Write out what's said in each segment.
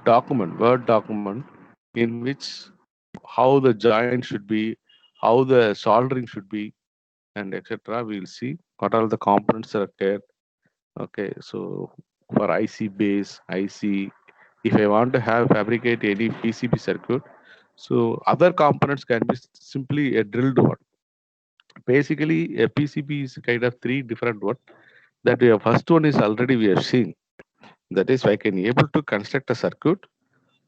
document, Word document, in which how the joint should be, how the soldering should be, and etc. We will see what are the components that are required. Okay, so for IC base, IC, if I want to have fabricate any PCB circuit, so other components can be simply a drilled one. Basically, a PCB is kind of three different one. That we have, first one is already we have seen. That is, I can able to construct a circuit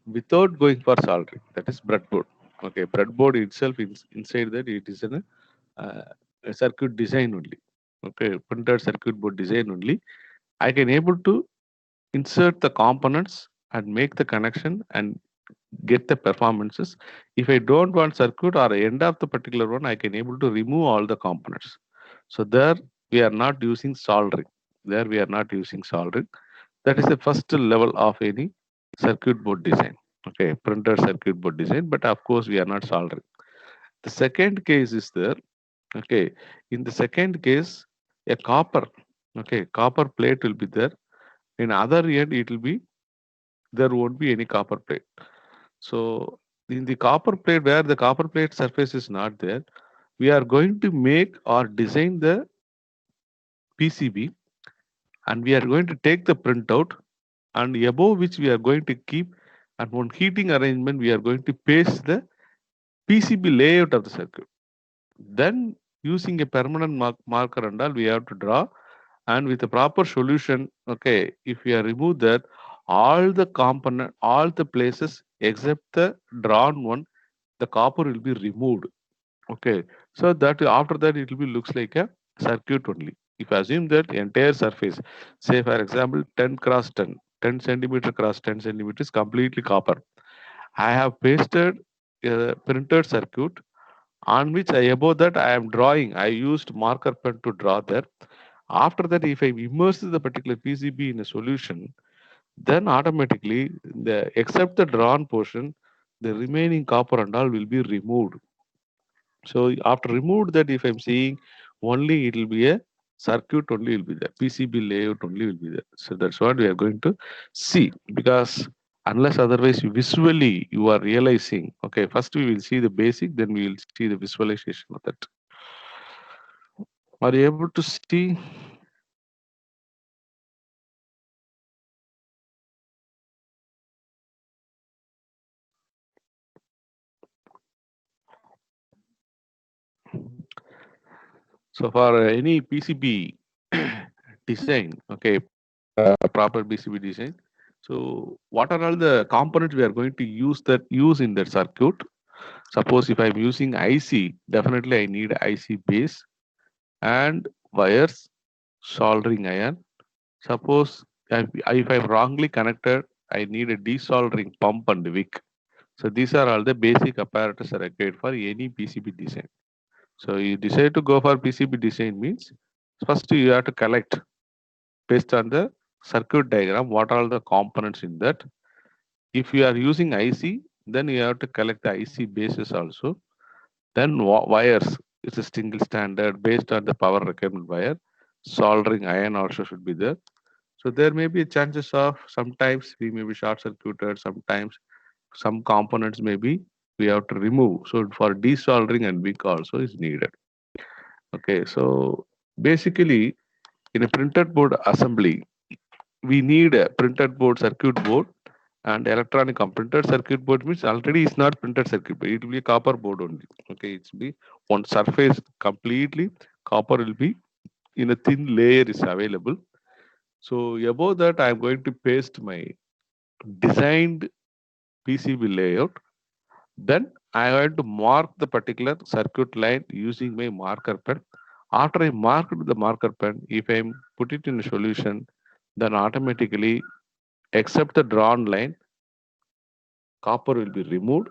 without going for soldering. That is breadboard. Okay, breadboard itself inside that it is uh, a circuit design only. Okay, printed circuit board design only. I can able to insert the components and make the connection and get the performances. If I don't want circuit or end of the particular one, I can able to remove all the components. So there we are not using soldering. There we are not using soldering. That is the first level of any circuit board design. Okay, printed circuit board design, but of course we are not soldering. The second case is there. Okay, in the second case, a copper. Okay, copper plate will be there. In other end, it will be there won't be any copper plate. So in the copper plate, where the copper plate surface is not there, we are going to make or design the PCB, and we are going to take the printout, and above which we are going to keep, and one heating arrangement we are going to paste the PCB layout of the circuit. Then using a permanent marker and all we have to draw, and with a proper solution, okay, if we are remove that, all the component, all the places except the drawn one, the copper will be removed. Okay, so that after that it will be looks like a circuit only. If I assume that entire surface, say for example 10 cross 10, 10 centimeter cross 10 centimeters completely copper. I have pasted a printed circuit on which I above that I am drawing. I used marker pen to draw there. After that, if I immerse the particular PCB in a solution, then automatically the except the drawn portion, the remaining copper and all will be removed. So after removed that, if I'm seeing only it will be a circuit only will be there. PCB layout only will be there. So that's what we are going to see, because unless otherwise visually you are realizing, okay, first we will see the basic, then we will see the visualization of that. Are you able to see? So for any PCB design, okay, proper PCB design. So what are all the components we are going to use in that circuit? Suppose if I'm using IC, definitely I need IC base and wires, soldering iron. Suppose if I'm wrongly connected, I need a desoldering pump and wick. So these are all the basic apparatus required for any PCB design. So you decide to go for PCB design means first you have to collect based on the circuit diagram what are the components in that. If you are using IC, then you have to collect the IC bases also. Then wires is a single standard based on the power requirement wire. Soldering iron also should be there. So there may be chances of sometimes we may be short circuited, sometimes some components maybe we have to remove. So for desoldering and wick also is needed. Okay, so basically in a printed board assembly, we need a printed board, circuit board, and electronic printed circuit board means already it's not printed circuit board, it will be a copper board only. Okay, it's be one surface completely copper will be in a thin layer is available. So above that I'm going to paste my designed PCB layout. Then I want to mark the particular circuit line using my marker pen. After I marked the marker pen, if I put it in a solution, then automatically except the drawn line, copper will be removed.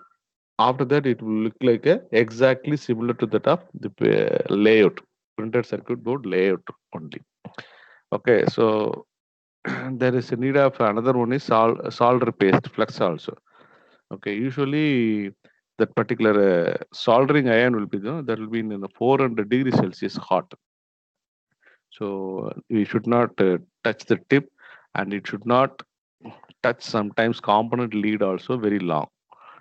After that, it will look like a exactly similar to that of the layout, printed circuit board layout only. Okay, so there is a need of another one is solder paste flux also. Okay, usually that particular soldering iron will be that will be in the 400 degrees Celsius hot. So we should not touch the tip, and it should not touch, sometimes component lead also very long.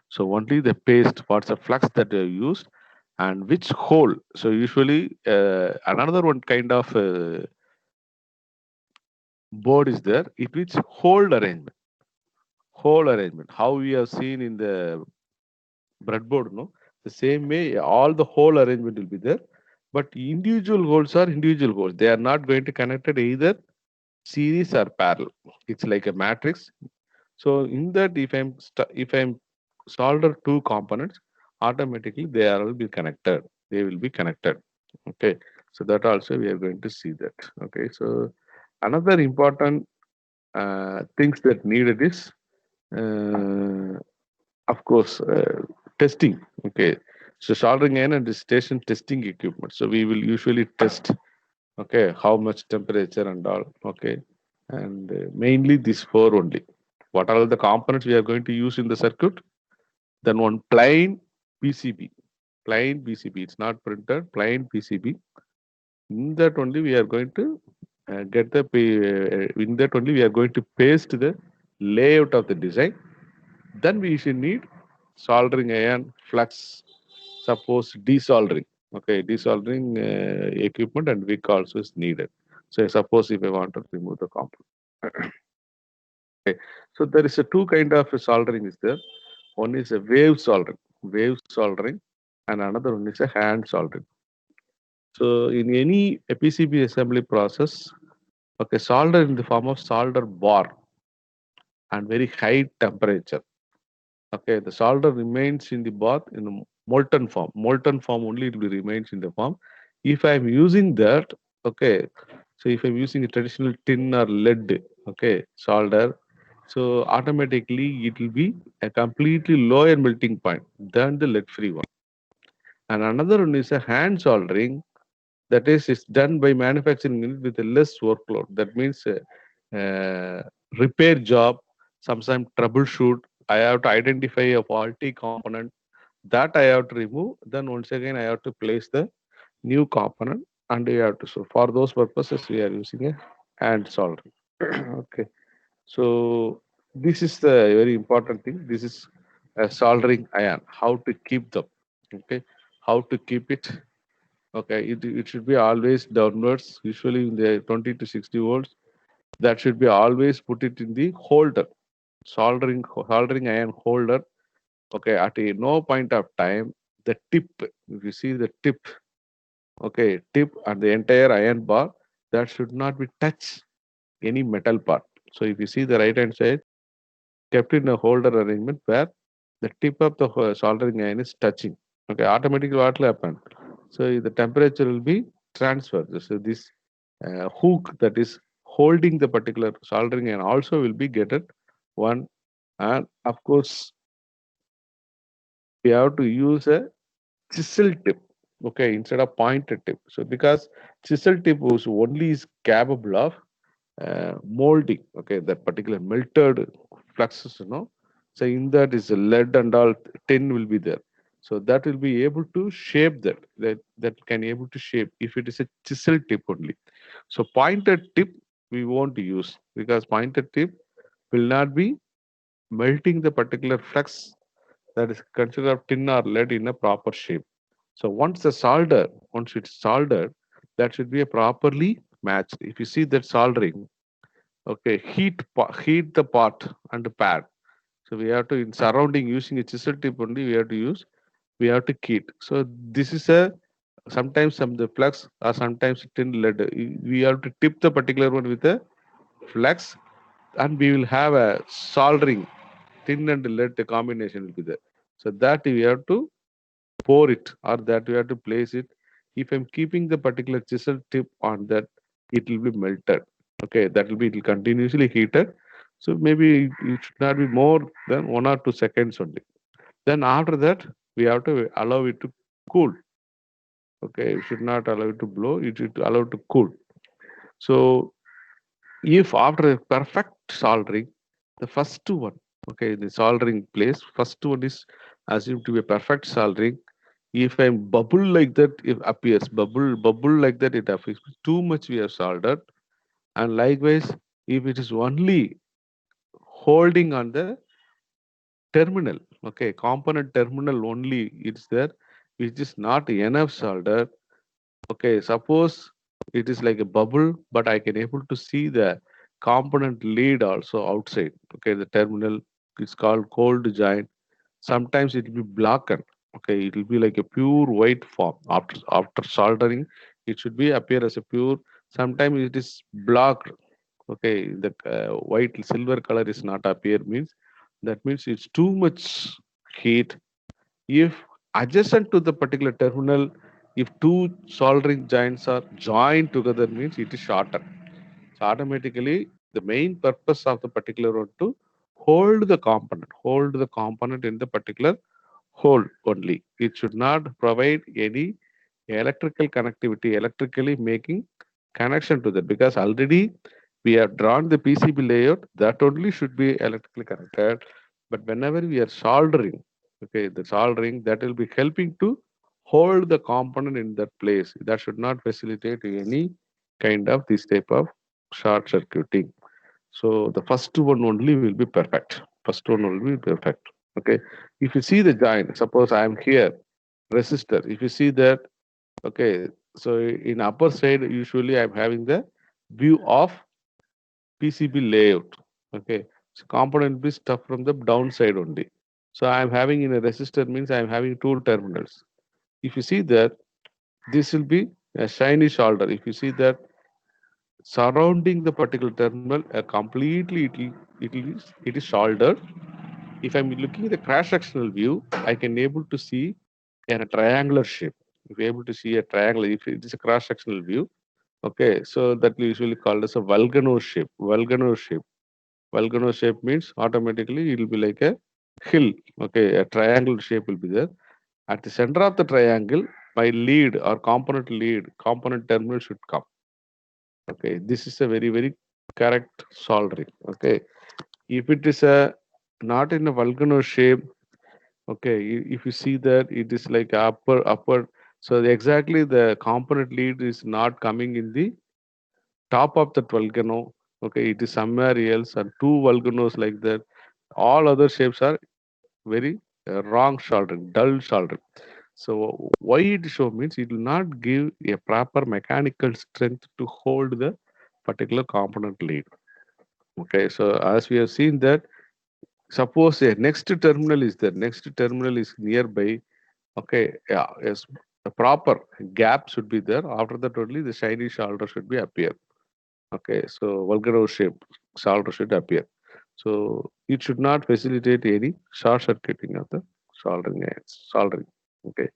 So only the paste, what's the flux that you used and which hole. So usually another one kind of board is there. It which hold arrangement, hole arrangement. How we have seen in the breadboard, no? The same way, all the whole arrangement will be there. But individual holes are individual holes. They are not going to connect it either series or parallel. It's like a matrix. So in that, if I'm solder two components, automatically they are will be connected. They will be connected. Okay. So that also we are going to see that. Okay. So another important things that needed is uh, of course testing. Okay. So soldering iron and station testing equipment. So we will usually test, okay, how much temperature and all, okay, and mainly these four only. What are the components we are going to use in the circuit? Then one plain PCB, plain PCB, it's not printed, plain PCB. In that only we are going to in that only we are going to paste the layout of the design. Then we should need soldering iron, flux, suppose desoldering. Okay, desoldering equipment and wick also is needed. So suppose if I want to remove the component. Okay, so there is a two kind of soldering is there. One is a wave soldering, and another one is a hand soldering. So in any PCB assembly process, okay, solder in the form of solder bar and very high temperature. Okay, the solder remains in the bath in a molten form. Molten form only it will remains in the form. If I am using that, okay, so if I'm using a traditional tin or lead, okay, solder, so automatically it will be a completely lower melting point than the lead free one. And another one is a hand soldering, that is it's done by manufacturing unit with a less workload. That means repair job, sometimes troubleshoot. I have to identify a faulty component that I have to remove. Then once again I have to place the new component, and we have to. So for those purposes we are using a hand soldering. Okay. So this is the very important thing. This is a soldering iron. How to keep them? Okay. How to keep it? Okay, it should be always downwards, usually in the 20 to 60 volts. That should be always put it in the holder, soldering iron holder. Okay, at a no point of time, the tip, if you see the tip, okay, tip and the entire iron bar, that should not be touch any metal part. So if you see the right hand side, kept in a holder arrangement where the tip of the soldering iron is touching. Okay, automatically what will happen? So the temperature will be transferred. So this hook that is holding the particular soldering iron also will be getted one. And of course, we have to use a chisel tip, okay, instead of pointed tip. So because chisel tip was only is capable of molding, okay, that particular melted fluxes, so in that is a lead and all, tin will be there. So that will be able to shape that can able to shape if it is a chisel tip only. So pointed tip we won't use, because pointed tip will not be melting the particular flux that is considered of tin or lead in a proper shape. So once it's soldered, that should be a properly matched. If you see that soldering, okay, heat the pot and the pad. So we have to in surrounding using a chisel tip only. We have to heat. So this is a sometimes some the flux or sometimes tin lead. We have to tip the particular one with a flux, and we will have a soldering tin and lead combination will be there. So that we have to pour it, or that we have to place it. If I'm keeping the particular chisel tip on that, it will be melted. Okay, that will be, it will continuously heated. So maybe it should not be more than 1 or 2 seconds only. Then after that, we have to allow it to cool. Okay, we should not allow it to blow, it should allow it to cool. So if after a perfect soldering, the first one, okay, the soldering place, first one is assumed to be a perfect soldering. If I'm bubble like that, if appears bubble like that, it appears too much we have soldered. And likewise, if it is only holding on the terminal. Okay, component terminal only it's there, which is not enough solder. Okay, suppose it is like a bubble, but I can able to see the component lead also outside. Okay, the terminal is called cold joint. Sometimes it will be blackened. Okay, it will be like a pure white form. After soldering, it should be appear as a pure. Sometimes it is blocked. Okay, the white silver color is not appear means that means it's too much heat. If adjacent to the particular terminal, if two soldering joints are joined together means it is shortened. So automatically the main purpose of the particular one to hold the component in the particular hole only. It should not provide any electrical connectivity, electrically making connection to that, because already we have drawn the PCB layout that only should be electrically connected. But whenever we are soldering, okay, the soldering that will be helping to hold the component in that place. That should not facilitate any kind of this type of short circuiting. So the first one only will be perfect. First one will be perfect. Okay. If you see the joint, suppose I am here, resistor. If you see that, okay. So in upper side, usually I'm having the view of PCB layout. Okay. So component be stuff from the downside only. So I'm having in a resistor means I'm having two terminals. If you see that, this will be a shiny shoulder. If you see that surrounding the particular terminal, completely it is soldered. If I'm looking at the cross-sectional view, I can able to see a triangular shape. If you're able to see a triangle, if it is a cross-sectional view, okay, so that we usually called as a Volcano shape. Volcano shape. Volcano shape means automatically it will be like a hill. Okay, a triangle shape will be there. At the center of the triangle, my component terminal should come. Okay, this is a very correct soldering. Okay, if it is a not in a volcano shape, okay, if you see that it is like upper, so exactly the component lead is not coming in the top of the volcano. Okay, it is somewhere else, and two volcanoes like that. All other shapes are very wrong soldering, dull soldering. So why it show means it will not give a proper mechanical strength to hold the particular component lead. Okay, so as we have seen that, suppose a next terminal is there, next terminal is nearby. Okay, yeah, yes, a proper gap should be there. After that only the shiny shoulder should be appear. Okay, so volcano shape shoulder should appear. So it should not facilitate any short circuiting of the soldering aids, soldering. Okay.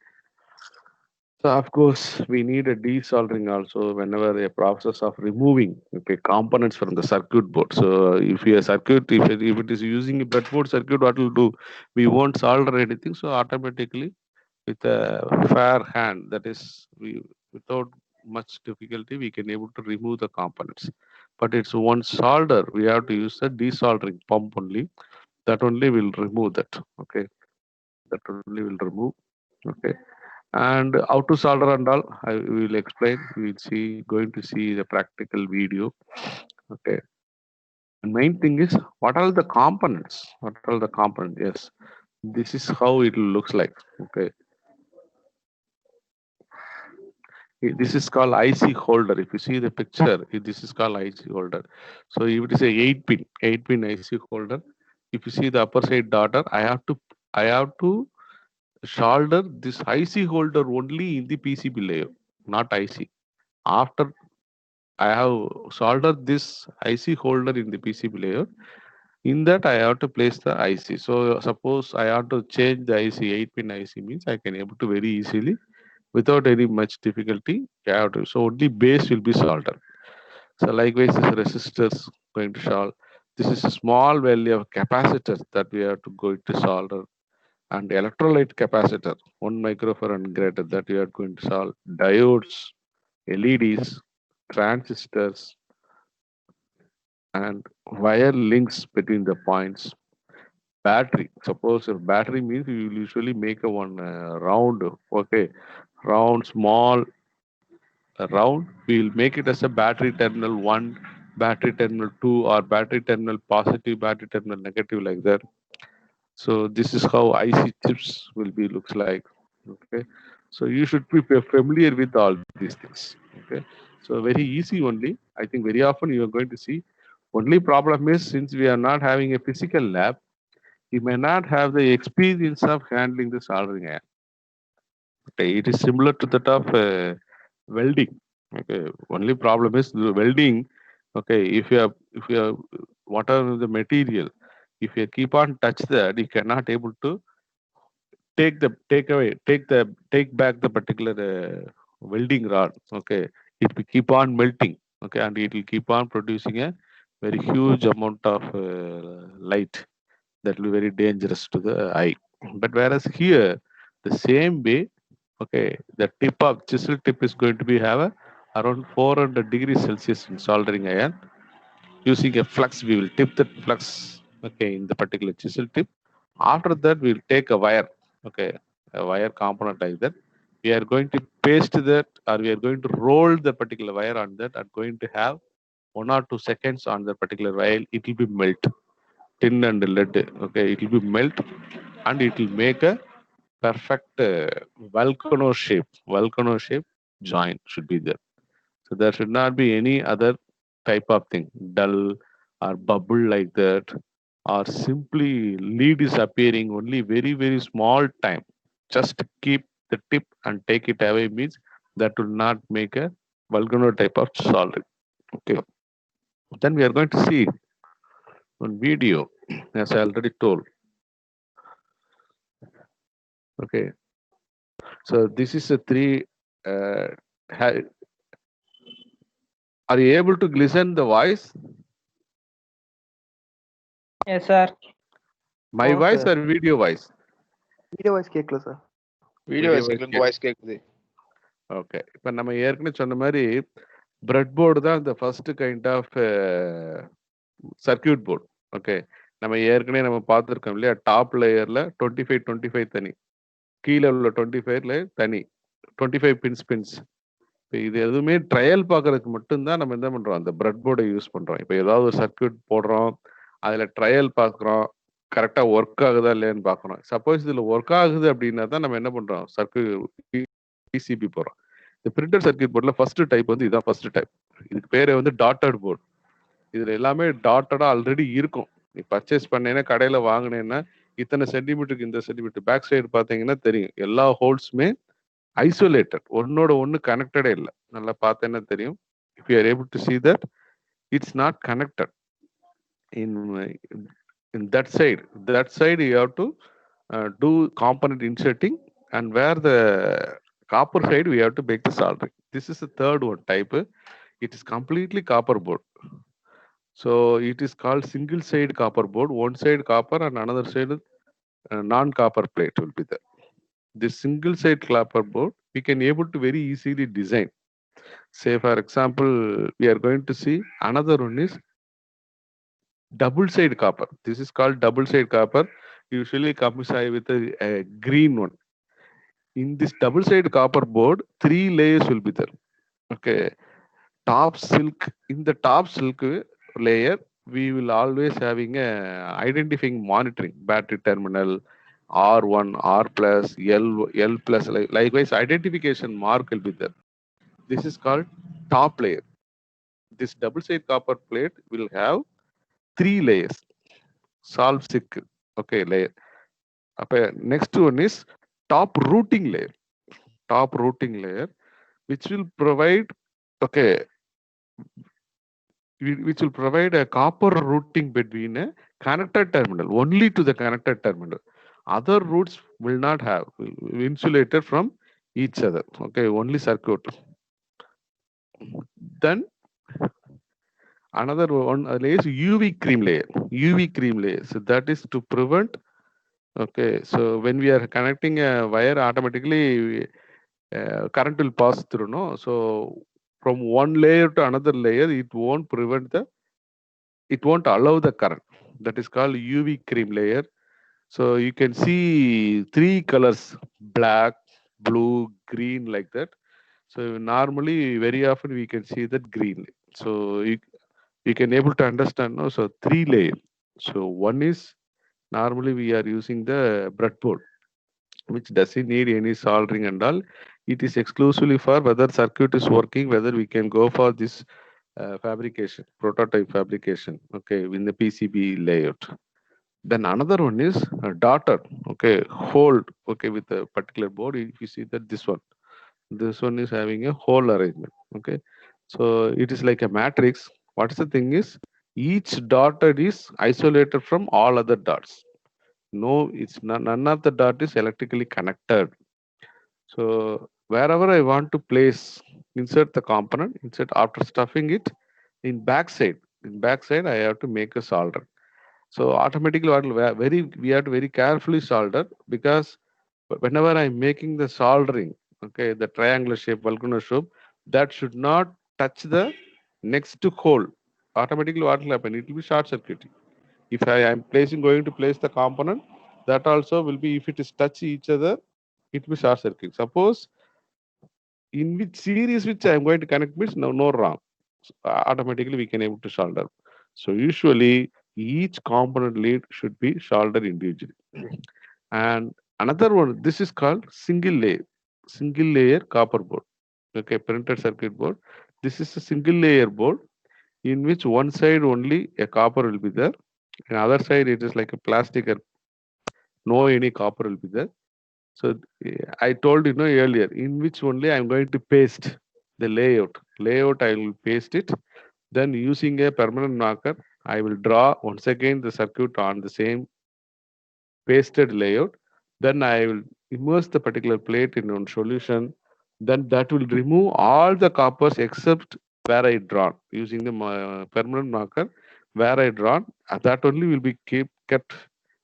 So of course we need a desoldering also whenever a process of removing, okay, components from the circuit board. So if your circuit, if it is using a breadboard circuit, what will do? We won't solder anything. So automatically with a fair hand, that is we without much difficulty we can able to remove the components. But it's one solder. We have to use the desoldering pump only. That only will remove that. Okay, that only will remove. Okay, and how to solder and all I will explain. We will see going to see the practical video. Okay, and main thing is what are the components, what are the components. Yes, this is how it looks like. Okay, this is called IC holder. If you see the picture, this is called IC holder. So if it is a 8 pin IC holder, if you see the upper side daughter, I have to solder this IC holder only in the PCB layer, not IC. After I have soldered this IC holder in the PCB layer, in that I have to place the IC. So suppose I have to change the IC, 8 pin IC means I can able to very easily without any much difficulty. I have to, so only base will be soldered. So likewise this resistors going to solve. This is a small value of capacitors that we have to go to solder, and electrolyte capacitor 1 microfarad greater that we are going to solve. Diodes, LEDs, transistors, and wire links between the points. Battery. Suppose if battery means you will usually make a one round. Okay, round, small round. We will make it as a battery terminal one, battery terminal 2 or battery terminal positive, battery terminal negative, like that. So this is how IC chips will be looks like. Okay, so you should be familiar with all these things. Okay, so very easy only. I think very often you are going to see. Only problem is, since we are not having a physical lab, you may not have the experience of handling the soldering iron. Okay, it is similar to that of welding. Okay, only problem is the welding. Okay, if you have whatever the material, if you keep on touch that, you cannot able to take back the particular welding rod. Okay, it will keep on melting. Okay, and it will keep on producing a very huge amount of light that will be very dangerous to the eye. But whereas here, the same way, okay, the tip of chisel tip is going to be have a around 400 degrees Celsius in soldering iron. Using a flux, we will tip that flux, okay, in the particular chisel tip. After that, we'll take a wire, okay, a wire component like that. We are going to paste that, or we are going to roll the particular wire on that, and going to have 1 or 2 seconds on the particular wire. It will be melt, tin and lead. Okay, it will be melt, and it will make a perfect volcano shape joint should be there. So there should not be any other type of thing, dull or bubble like that, or simply lead is appearing only very, very small time. Just keep the tip and take it away means that will not make a volcano type of solid. Okay. Then we are going to see on video, as I already told. Okay. So this is a three. Uh, ha- are you able to listen the voice? Yes, sir. My Oh, voice sir. or video voice? Video voice கேட்கல sir. Video Video voice voice. உங்க voice கேக்குது. Okay, இப்போ நம்ம ஏற்கனவே சொன்ன மாதிரி breadboard தான் இந்த first kind of circuit board. Okay, நம்ம ஏற்கனவே நம்ம பார்த்துருக்கோம் இல்லையா, டாப் லேயர்ல 25 தனி, கீழே உள்ள 25ல தனி, 25 பின்ஸ். இப்போ இது எதுவுமே ட்ரையல் பார்க்கறதுக்கு மட்டும்தான் நம்ம என்ன பண்றோம், அந்த பிரெட் போர்டை யூஸ் பண்றோம். இப்போ ஏதாவது ஒரு சர்க்கியூட் போடுறோம், அதுல ட்ரையல் பார்க்குறோம், கரெக்டா ஒர்க் ஆகுதா இல்லையான்னு பார்க்கணும். சப்போஸ் இதுல ஒர்க் ஆகுது அப்படின்னா தான் நம்ம என்ன பண்றோம், சர்க்கியூட் பிசிபி போடுறோம். இந்த பிரிண்டர் சர்க்கியூட் போர்டில் ஃபர்ஸ்ட் டைப் வந்து இதான் ஃபர்ஸ்ட் டைப். இதுக்கு பேரே வந்து டாட்டட் போர்டு. இதுல எல்லாமே டாட்டடா ஆல்ரெடி இருக்கும். நீ பர்ச்சேஸ் பண்ணேன்னா, கடையில வாங்கினேன்னா, இத்தனை சென்டிமீட்டருக்கு இந்த சென்டிமீட்டர் பேக் சைடு பார்த்தீங்கன்னா தெரியும், எல்லா ஹோல்ஸுமே ஐசோலேட்டட், ஒன்னோட ஒன்று கனெக்டடே இல்லை. நல்லா பார்த்தேன்னா தெரியும். If you are able to see that, it's not connected in that side you have to do component inserting, and where the copper side we have to make the soldering. This is the third one type. It is completely copper board. So it is called single side copper board. One side copper and another side non copper plate will be there. This single side copper board we can able to very easily design. Say for example, we are going to see another one is double side copper. This is called double side copper. Usually comes with a green one. In this double side copper board, 3 layers will be there. Okay, top silk. In the top silk layer, we will always having a identifying monitoring battery terminal, R1, R plus, L plus. Likewise, identification mark will be there. This is called top layer. This double side copper plate will have 3 layers. Solve silk. Okay, layer. Next one is top routing layer. Top routing layer, which will provide, okay, which will provide a copper routing between a connected terminal, only to the connected terminal. Other routes will not have, will be insulated from each other. Okay, only circuit. Then another one layer is UV cream layer. UV cream layer. So that is to prevent. Okay, so when we are connecting a wire, automatically current will pass through. No, so from one layer to another layer, it won't allow the current. That is called UV cream layer. So you can see 3 colors: black, blue, green, like that. So normally, very often we can see that green. So you can able to understand. No? So three layer. So one is normally we are using the breadboard, which doesn't need any soldering and all. It is exclusively for whether circuit is working, whether we can go for this fabrication, prototype fabrication, okay, in the PCB layout. Then another one is a daughter, okay, hold, okay, with a particular board. If you see that this one is having a whole arrangement, okay. So it is like a matrix. What's the thing is, each dot is isolated from all other dots. No, it's none of the dot is electrically connected. So wherever I want to place, insert the component, insert after stuffing it in backside. In backside, I have to make a solder. So automatically, what will we have to very carefully solder, because whenever I'm making the soldering, okay, the triangular shape, volcano shape, that should not touch the next hole. Automatically, what will happen? It will be short circuit. If I am going to place the component, that also will be, if it is touch each other, it will be short circuit. Suppose in which series which I am going to connect means no wrong. So, automatically we can able to solder. So usually each component lead should be soldered individually. And another one, this is called single layer copper board. Okay, printed circuit board. This is a single layer board in which one side only a copper will be there, and other side it is like a plastic, or no any copper will be there. So I told earlier, in which only I'm going to paste the layout. Layout I will paste it. Then using a permanent marker, I will draw once again the circuit on the same pasted layout. Then I will immerse the particular plate in one solution. Then that will remove all the coppers except where I drawn using the permanent marker where I drawn. That only will be kept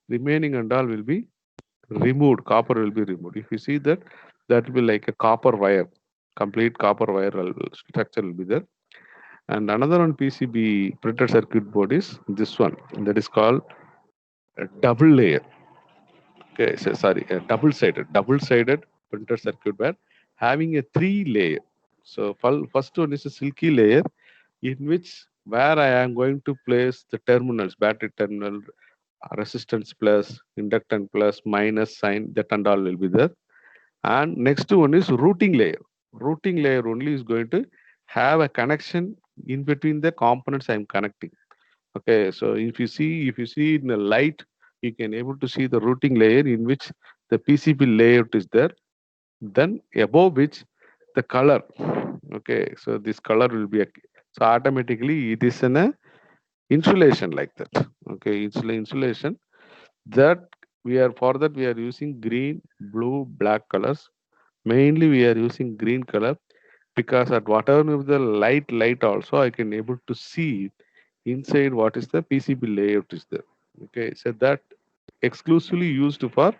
remaining, and all will be removed. Copper will be removed. If you see that, that will be like a copper wire, complete copper wire structure will be there. And another one PCB printed circuit board is this one, that is called a double layer. Okay, so sorry, a double-sided printed circuit board having a three layer. So first one is a silky layer in which where I am going to place the terminals, battery terminal, resistance plus, inductance plus, minus sign, that and all will be there. And next one is routing layer. Routing layer only is going to have a connection in between the components I'm connecting. Okay, so if you see in the light, you can able to see the routing layer in which the PCB layout is there. Then above which the color. Okay, so this color will be so automatically it is in a insulation like that. Okay, insulation that we are using green, blue, black colors. Mainly we are using green color, because at whatever of the light also I can able to see inside what is the PCB layout is there. Okay, so that exclusively used for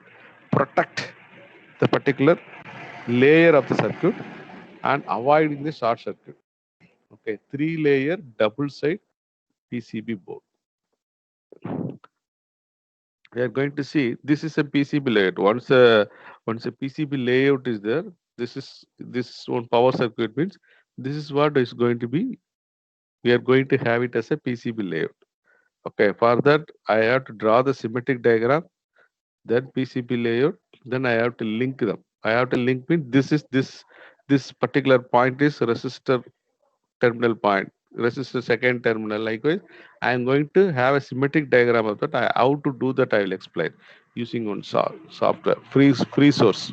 protect the particular layer of the circuit and avoiding the short circuit. Okay, three layer double side PCB board. We are going to see this is a PCB layout. Once a PCB layout is there, this one power circuit means this is what is going to be. We are going to have it as a PCB layout. Okay, for that I have to draw the schematic diagram, then PCB layout, then I have to link them. I have to link means this particular point is resistor terminal point, resistor second terminal. Likewise, I am going to have a schematic diagram of that. How to do that I will explain using one software. Free source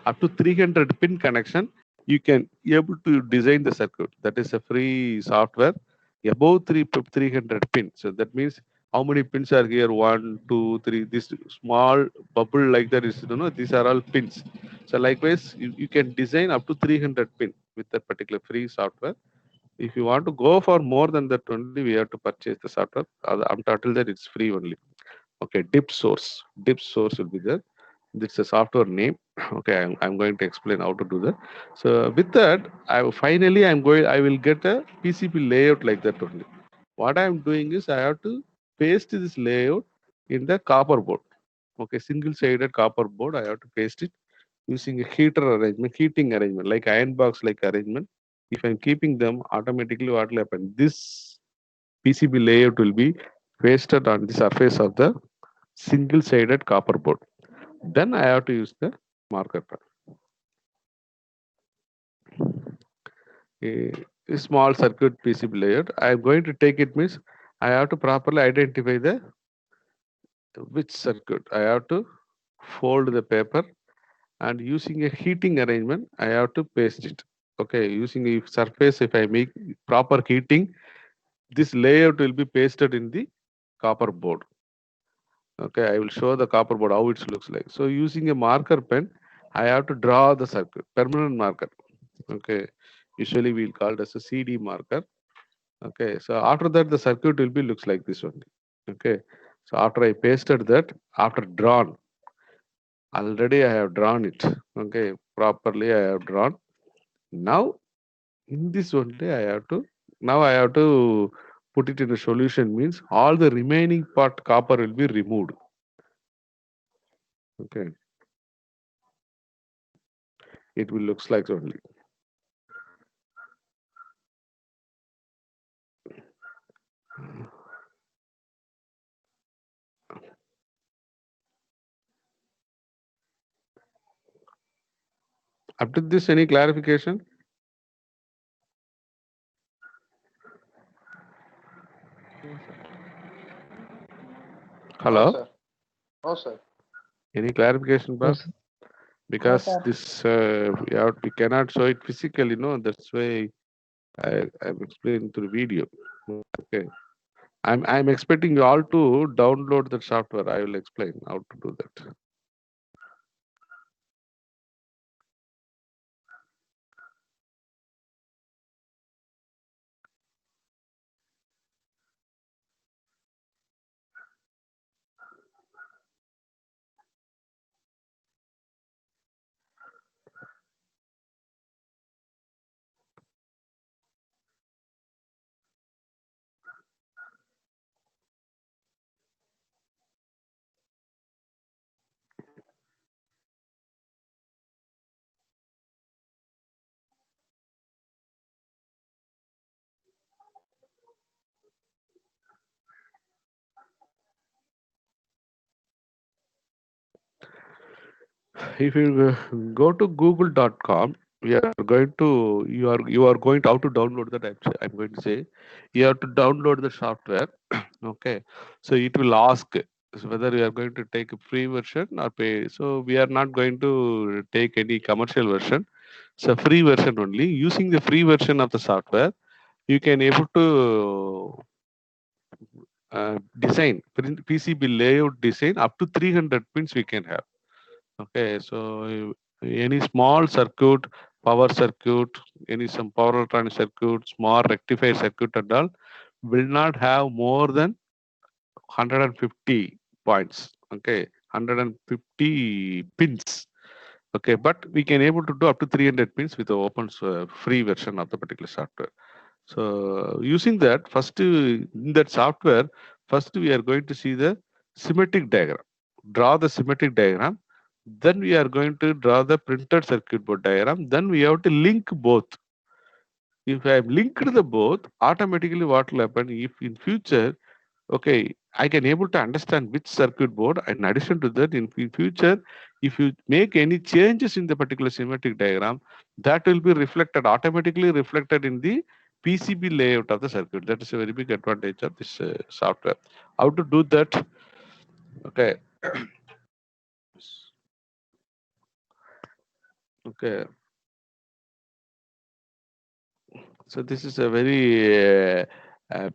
up to 300 pin connection. You can able to design the circuit. That is a free software. Above 300 pins. So that means how many pins are here? One, two, three. This small bubble like that is, these are all pins. So likewise, you can design up to 300 pin with that particular free software. If you want to go for more than that only, we have to purchase the software. I'm total that it's free only. Okay, Dip source will be there. It's a software name. Okay, I'm going to explain how to do that. So with that, I will get a PCB layout like that only. What I'm doing is I have to paste this layout in the copper board. Okay, single-sided copper board. I have to paste it using a heating arrangement, like iron box like arrangement. If I'm keeping them, automatically what will happen? This PCB layout will be pasted on the surface of the single-sided copper board. Then I have to use the marker pen. A small circuit PCB layout. I am going to take it means I have to properly identify the which circuit. I have to fold the paper and using a heating arrangement, I have to paste it. Okay, using a surface, if I make proper heating, this layout will be pasted in the copper board. Okay, I will show the copper board how it looks like. So using a marker pen, I have to draw the circuit, permanent marker. Okay, usually we'll call it as a CD marker. Okay, so after that the circuit will be looks like this only. Okay, so after I pasted that, after drawn, already I have drawn it. Okay, properly I have drawn. Now in this only I have to put it in a solution means all the remaining part copper will be removed. Okay, it will looks like only. Up to this, any clarification? No, Hello? sir. No, sir. Any clarification, No, boss? sir. Because sir. this we cannot show it physically, no. That's why I'm explaining through video. Okay. I'm expecting you all to download the software. I will explain how to do that. If you go to google.com, we are going to you are going to how to download that. I'm going to say you have to download the software. Okay, so it will ask whether you are going to take a free version or pay. So we are not going to take any commercial version. So free version only. Using the free version of the software, you can able to design PCB layout design up to 300 pins we can have. Okay, so any small circuit, power circuit, any some power electronic circuit, small rectifier circuit and all will not have more than 150 points. Okay, 150 pins. Okay, but we can able to do up to 300 pins with the open free version of the particular software. So using that, first in that software, first we are going to see the schematic diagram. Draw the schematic diagram. Then we are going to draw the printed circuit board diagram. Then we have to link both. If I have linked the both, automatically what will happen if in future, okay, I can able to understand which circuit board. In addition to that, in future, if you make any changes in the particular schematic diagram, that will be reflected automatically reflected in the PCB layout of the circuit. That is a very big advantage of this software. How to do that? Okay. Okay. So this is a very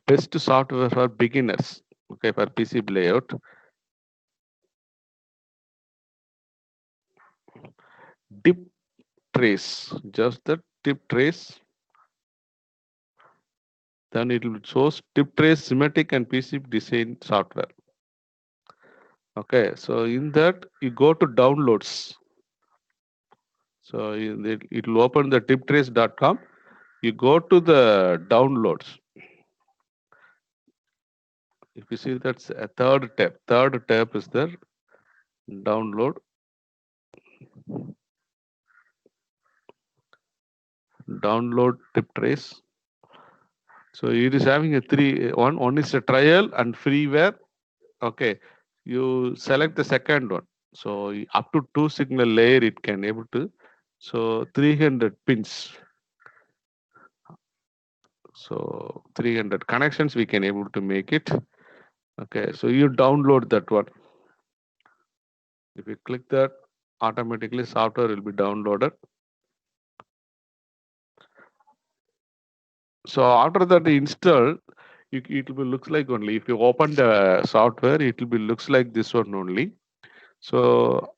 best software for beginners. Okay, for PCB layout. Dip trace, just the tip trace. Then it will show tip trace, schematic, and PCB design software. Okay, so in that you go to downloads. So it will open the tiptrace.com. You go to the downloads. If you see that's a third tab. Third tab is there. Download. Download tip trace. So it is having a one is a trial and freeware. Okay, you select the second one. So up to 2 signal layer it can able to. So 300 pins. So 300 connections we can able to make it. Okay, so you download that one. If you click that, automatically software will be downloaded. So after that install, it will be looks like only. If you open the software, it will be looks like this one only. So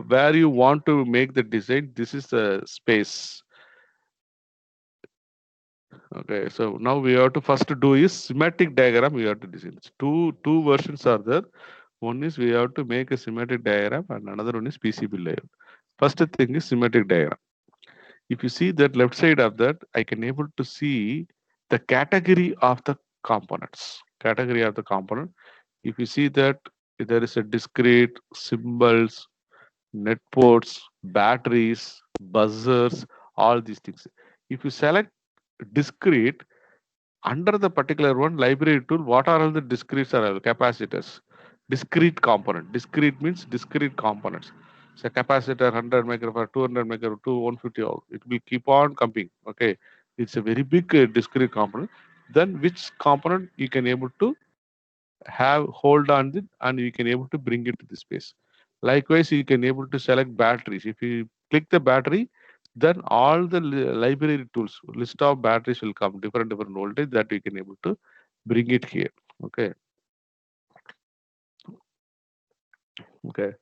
where you want to make the design, this is the space. Okay, so now we have to first do is schematic diagram. We have to design. Two versions are there. One is we have to make a schematic diagram, and another one is PCB layout. First thing is schematic diagram. If you see that left side of that, I can able to see the category of the components. Category of the component. If you see that there is a discrete symbols, net ports, batteries, buzzers, all these things. If you select discrete, under the particular one library tool, what are all the discrete are capacitors? Discrete component. Discrete means discrete components. So capacitor 100 megafarad, 200 megafarad, 150, it will keep on coming. Okay, it's a very big discrete component. Then which component you can able to have hold on it and you can able to bring it to the space. Likewise, you can able to select batteries. If you click the battery, then all the library tools, list of batteries will come, different voltage that we can able to bring it here. Okay. Okay.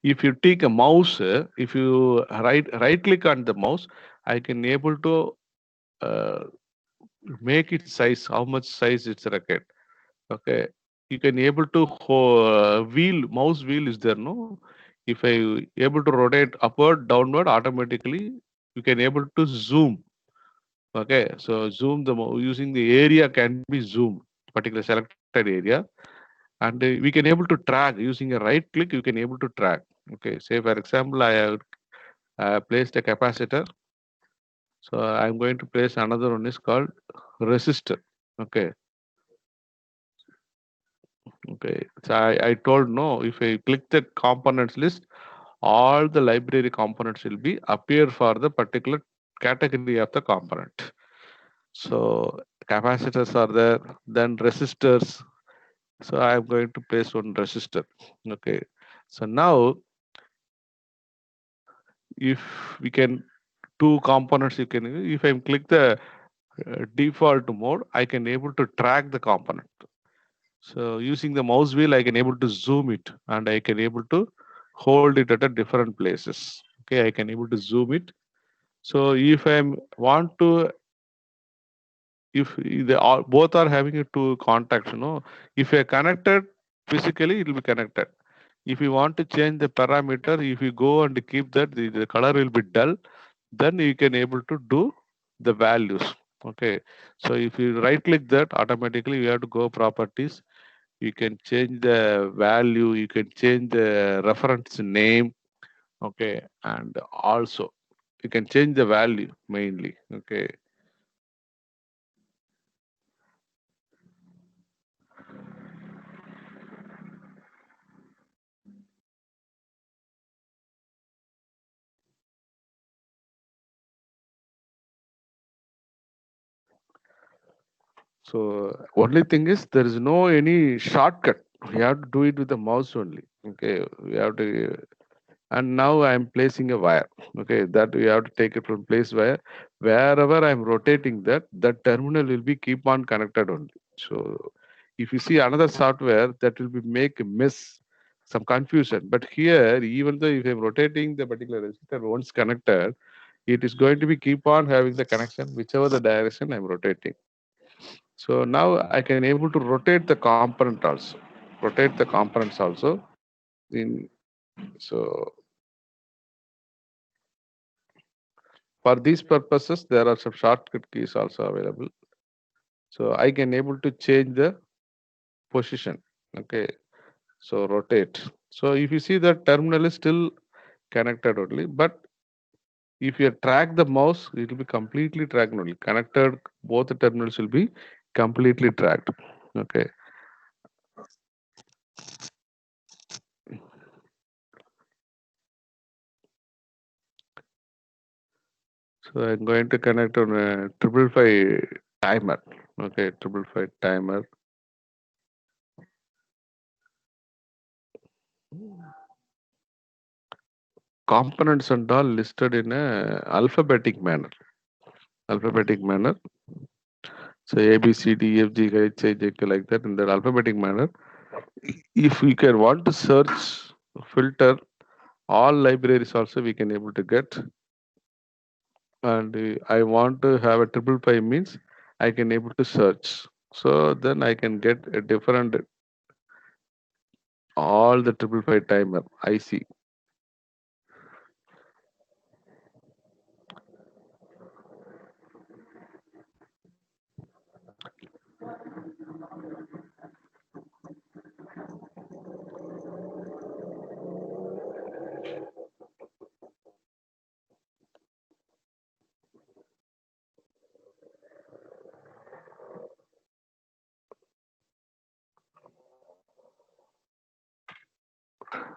If you take a mouse, if you right click on the mouse, I can able to uh, make it size, how much size it's required. Okay, you can able to wheel, mouse wheel is there, no? If I able to rotate upward downward automatically, you can able to zoom. Okay, so zoom using the area can be zoomed, particular selected area, and we can able to track using a right click, you can able to track. Okay, say for example I have placed a capacitor, so I'm going to place another one is called resistor. Okay. Okay, so I told no, if I click the components list, all the library components will be appear for the particular category of the component. So capacitors are there, then resistors. So I'm going to place one resistor. Okay, so now if we can two components, you can if I click the default mode, I can able to track the component. So using the mouse wheel, I can able to zoom it and I can able to hold it at a different places. Okay, I can able to zoom it. So if I want to, if they are both are having a two contacts, if I connected physically, it will be connected. If you want to change the parameter, if you go and keep that, the color will be dull, then you can able to do the values. Okay, so if you right click that, automatically you have to go properties, you can change the value, you can change the reference name. Okay, and also you can change the value mainly. Okay, so only thing is there is no any shortcut, we have to do it with the mouse only. Okay, we have to, and now I'm placing a wire. Okay, that we have to take it from place where wherever I'm rotating that terminal will be keep on connected only. So if you see another software, that will be make a mess, some confusion. But here, even though if I'm rotating the particular resistor once connected, it is going to be keep on having the connection whichever the direction I'm rotating. So now I can able to rotate the component also, rotate the components also in. So for these purposes, there are some shortcut keys also available. So I can able to change the position. Okay. So rotate. So if you see the terminal is still connected only, but If you track the mouse, it will be completely tracked only. Connected, both the terminals will be completely tracked. Okay. So I'm going to connect on a 555 timer. Okay, 555 timer. Components and all listed in a alphabetic manner. Alphabetic manner. So A, B, C, D, F, G, H, I, J, K, like that in that alphabetic manner. If we can want to search, filter all libraries also we can able to get. And I want to have a 555 means I can able to search. So then I can get a different all the 555 timer IC.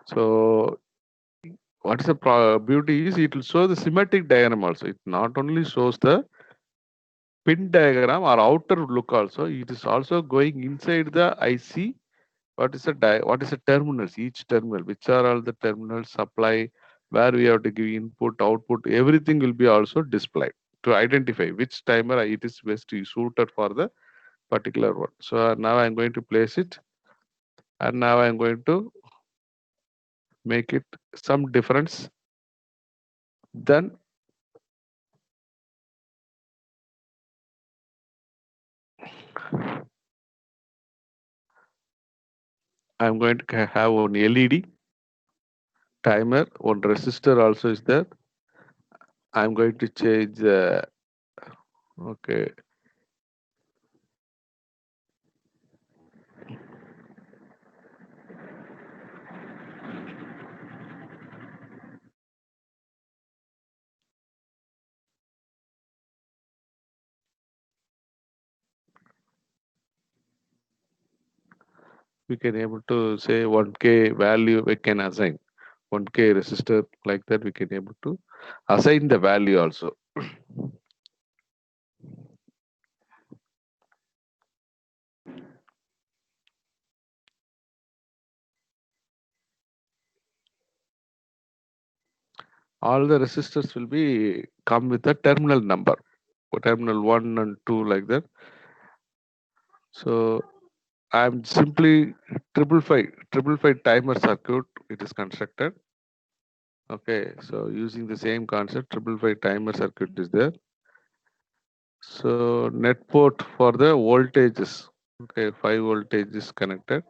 So what is the beauty is it will show the schematic diagram also. It not only shows the pin diagram or outer look also. It is also going inside the IC. What is the what is the terminals? Each terminal, which are all the terminals supply, where we have to give input, output, everything will be also displayed to identify which timer it is best suited for the particular one. So now I'm going to place it, and now I'm going to make it some difference. Then I'm going to have one LED timer, one resistor also is there. I'm going to change okay. We can able to say 1K value we can assign 1K resistor like that we can able to assign the value also. All the resistors will be come with a terminal number, terminal 1 and 2 like that. So I'm simply 555 timer circuit it is constructed. Okay, so using the same concept 555 timer circuit is there. So net port for the voltages. Okay, 5 voltages connected.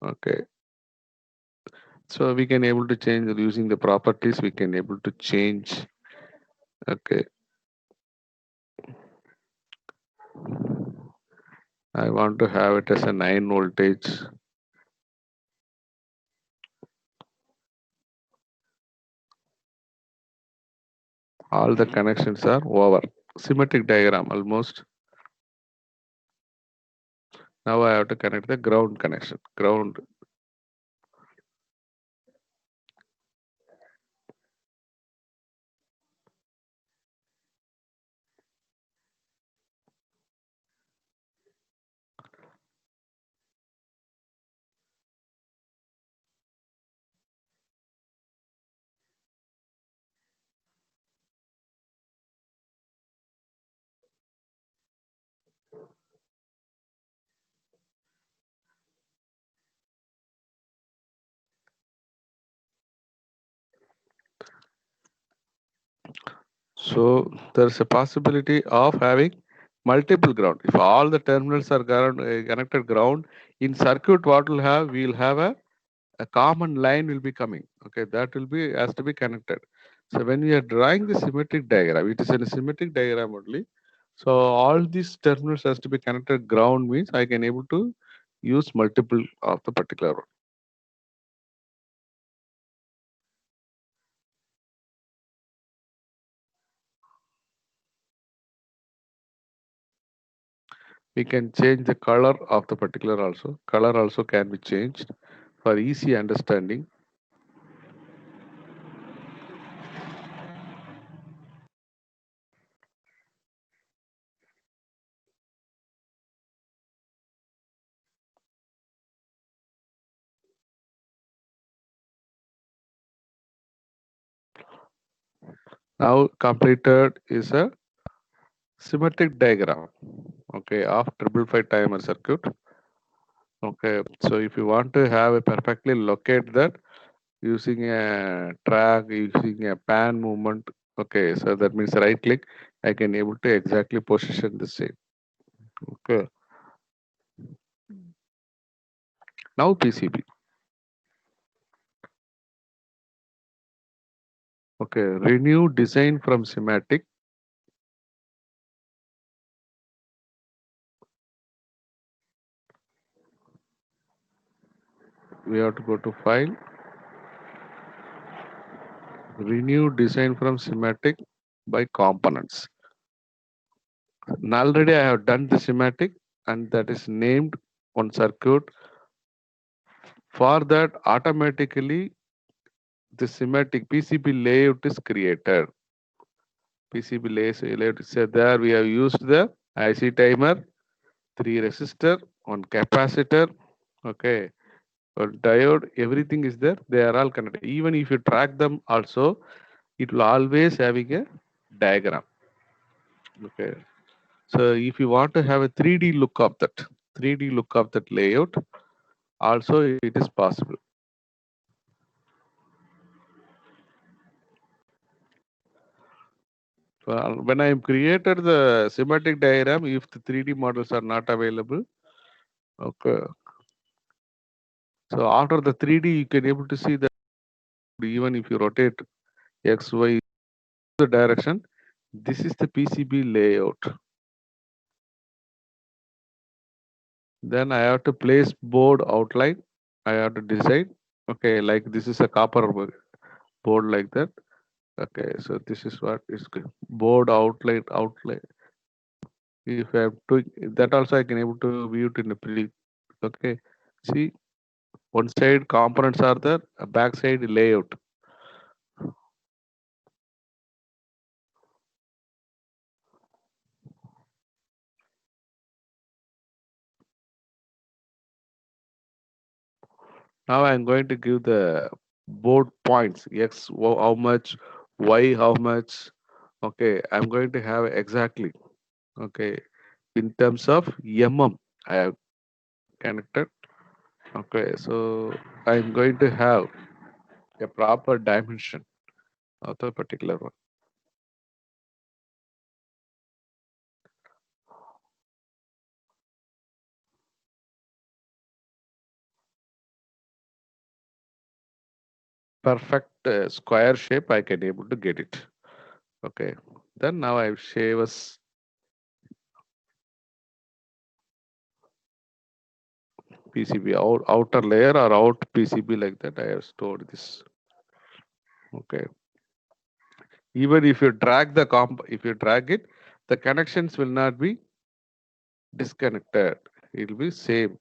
Okay, so we can able to change using the properties. We can able to change. Okay, I want to have it as a 9 voltage. All the connections are over. Schematic diagram almost. Now I have to connect the ground connection. Ground. So there's a possibility of having multiple ground. If all the terminals are connected ground in circuit, what will have? We'll have a common line will be coming. Okay, that will be has to be connected. So when we are drawing the symmetric diagram, it is in a symmetric diagram only. So all these terminals has to be connected ground means I can able to use multiple of the particular one. We can change the color of the particular also. Color also can be changed for easy understanding. Now completed is a symmetric diagram, okay, of 555 timer circuit. Okay, so if you want to have a perfectly locate that using a track, using a pan movement, okay, so that means right click, I can able to exactly position the same. Okay, now PCB. Okay, renew design from schematic. We have to go to file, renew design from schematic by components. Now already I have done the schematic and that is named on circuit. For that automatically the schematic PCB layout is created. PCB layout is there. We have used the IC timer, 3 resistor, 1 capacitor, okay, a diode, everything is there. They are all connected. Even if you track them also, it will always having a diagram. Okay. So if you want to have a 3D look of that, 3D look of that layout, also it is possible. When I created the schematic diagram, if the 3D models are not available, okay. So after the 3D, you can able to see that even if you rotate X, Y, the direction, this is the PCB layout. Then I have to place board outline. I have to decide. Okay, like this is a copper board like that. Okay, so this is what is board outline. If I have to that also I can able to view it in the pre. Okay, see one side components are there, a back side layout. Now I'm going to give the board points. X how much, Y how much. Okay, I'm going to have exactly. Okay, in terms of I have connected. Okay, so I'm going to have a proper dimension of the particular one. Perfect square shape, I can able to get it. Okay, then now I shave us PCB outer layer or out PCB like that. I have stored this. Okay, even if you drag the if you drag it, the connections will not be disconnected. It will be same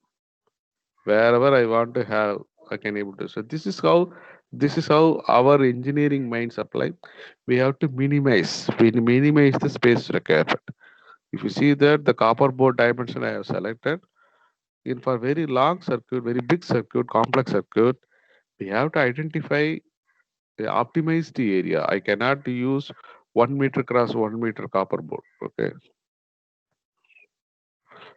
wherever I want to have. I can able to. So this is how our engineering minds apply. We have to minimize. We minimize the space requirement. If you see that the copper board dimension I have selected, in for very long circuit, very big circuit, complex circuit, we have to identify the optimized area. I cannot use 1 meter cross 1 meter copper board. Okay.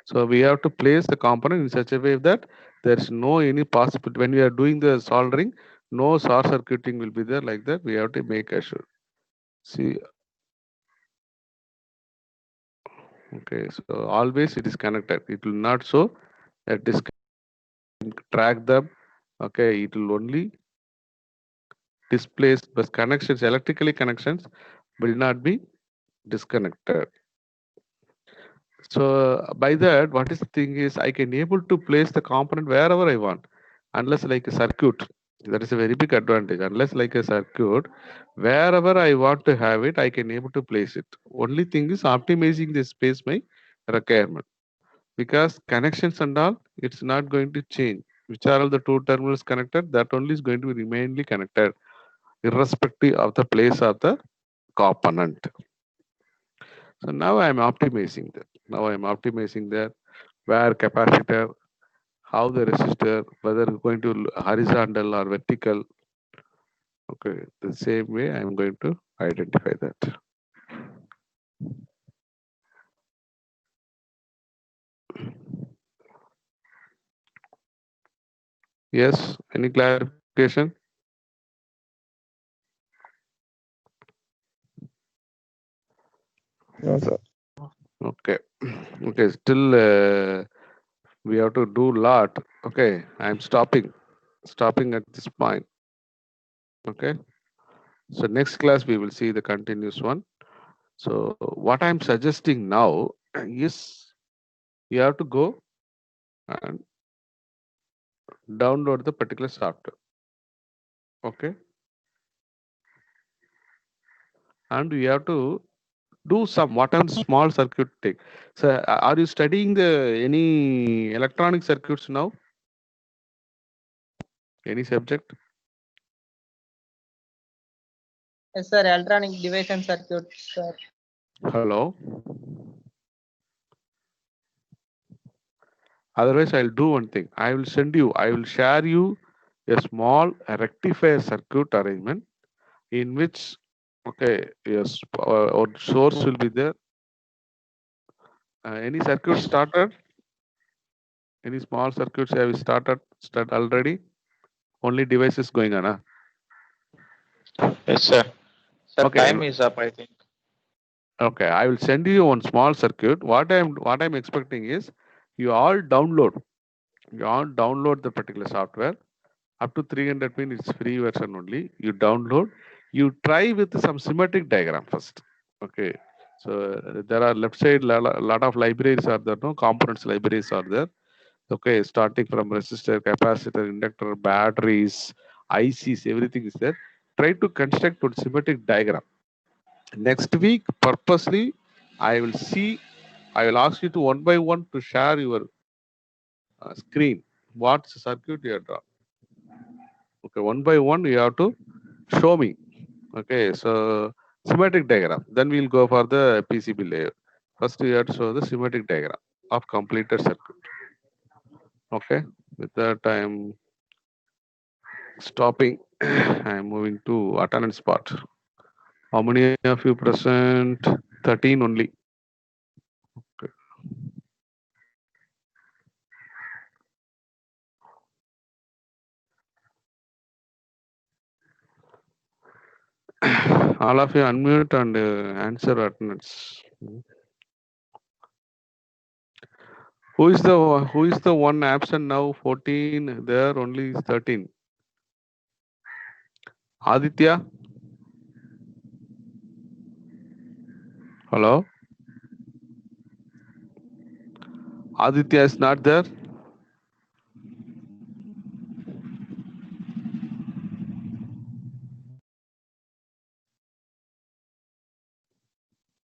So we have to place the component in such a way that there's no any possibility when we are doing the soldering, no short circuiting will be there like that. We have to make sure. See, okay, so always it is connected. It will not show a track them. Okay, it will only displace but connections, electrically connections will not be disconnected. So by that, what is the thing is I can able to place the component wherever I want, unless like a circuit. That is a very big advantage. Unless like a circuit, wherever I want to have it, I can able to place it. Only thing is optimizing the space my requirement. because connections and all, it's not going to change. Which are all the two terminals connected, that only is going to be remainly connected, irrespective of the place of the component. So now I am optimizing that. Now I am optimizing that where capacitor, how the resistor, whether it's going to horizontal or vertical. Okay, the same way I am going to identify that. Yes, any clarification? No, sir. Okay, okay, still we have to do lot. Okay, I am stopping at this point. Okay, so next class we will see the continuous one. So what I'm suggesting now is you have to go and download the particular software. Okay, and you have to do some whatever small circuit take. So are you studying the any electronic circuits now? Any subject? Yes, sir. Electronic device and circuits, sir. Hello. Otherwise, I'll do one thing. I will share you a small rectifier circuit arrangement in which, okay, yes, our source will be there. Any circuit started? Any small circuits have you start already? Only devices going on. Yes, sir. Sir, Okay, time is up, I think. okay. I will send you one small circuit. What I'm expecting is you all download. You all download the particular software. Up to 300 pin, it's free version only. You download. You try with some schematic diagram first. Okay. So there are left side lot of libraries are there. No components libraries are there. Okay, starting from resistor, capacitor, inductor, batteries, ICs, everything is there. Try to construct a schematic diagram. Next week, purposely, I will see. I will ask you to one by one to share your screen. What circuit you have drawn. Okay, one by one you have to show me. Okay, so schematic diagram. Then we'll go for the PCB layer. First, you have to show the schematic diagram of completed circuit. Okay, with that I am stopping. I am moving to attendance part. How many of you present? 13 only. Okay. All of you unmute and answer attendance. Who is the one absent now? 14. There only is 13. Aditya. Hello. Aditya is not there.